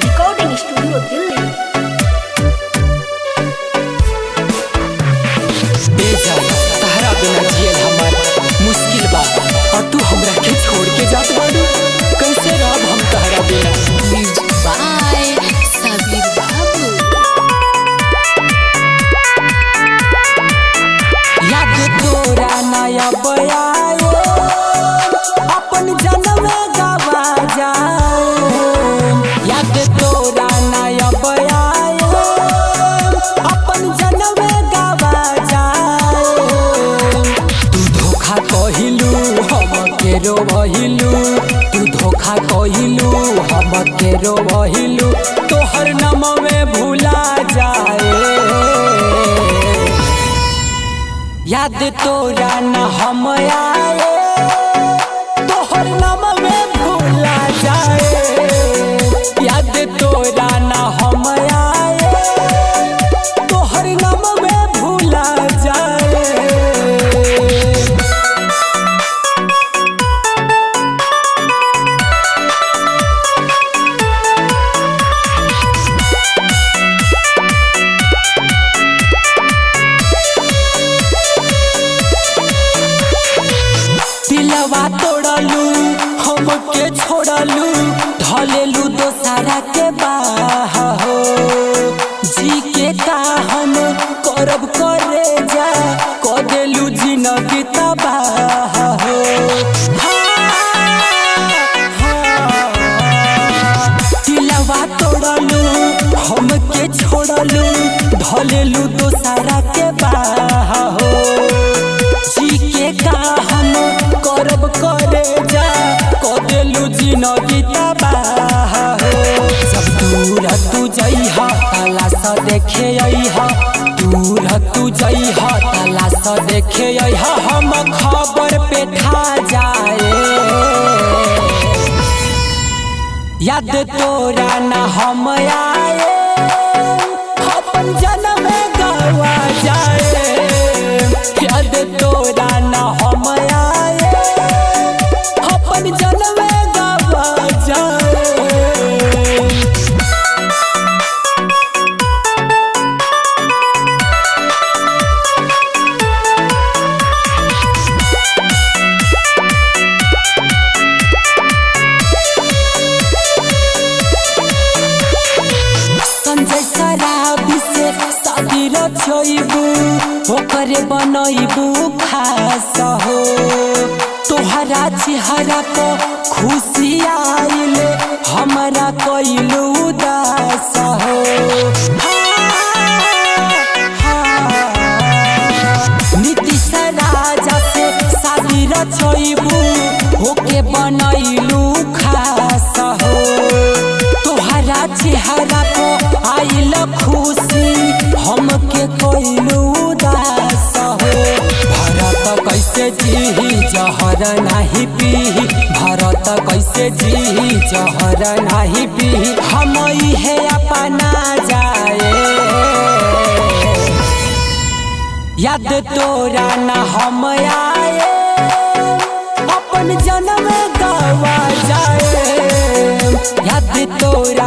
Recording studio Delhi. तहरा बिना जियल हमार मुश्किल बा और तू हमरा के छोड़ के जात बाड़ू। कैसे रहब हम तहरा बिना। बाय सबीर बाबू। याद तोरा नया बयाए अपन जन्म गवा जाए। याद तोरा नया बयाए अपन जन्म गवा जाए। तू धोखा कहिलू हम के रोहिलू। तू धोखा कहिलू हम के रोहिलू। तोहर नाम में भूला जाए। याद तोरा न हम आए तोहर नाम में भूला जाए। याद तोरा न हम आए तोहर नाम में भूला जाए। दिलवा तोड़लू हमके छोड़लू। ढलेलू दोसारा के बाह हो। जी के का हम करब करे जा क देलू जिंदगी तबाह हो। दिलवा तोड़लू हमके छोड़लू। ढलेलू दोसारा के बाह हो। जी के का हम करब करे जा क देलू जिंदगी तबाह हो। जब दूर तू जइहा तलाश देखे अइहा। दूर तू जइहा तलाश देखे अइहा। हम खबर पे ठा जाए। याद तोरा न हम आए अपन जन्म गवा जाए। याद तोरा न हम आए अपन जन्म गवा जाए। संजय शराबी से शादी रचैबू ओकरे बनैबू खास हो। तोहरा चेहरा पर खुशी आइले हमरा कइलू उदास हो। नीतीश राजा से शादी रचैबू ओके बनैलू खास हो। तोहरा चेहरा पर आइल खुशी हमके कइलू उदास हो। भारत कैसे जीही जहर नाही पीही। भारत कैसे जीही जहर नाही पीही। हम इहे अपना जाए। याद तोरा न हम आए अपन जन्म गवा जाए। याद तोरा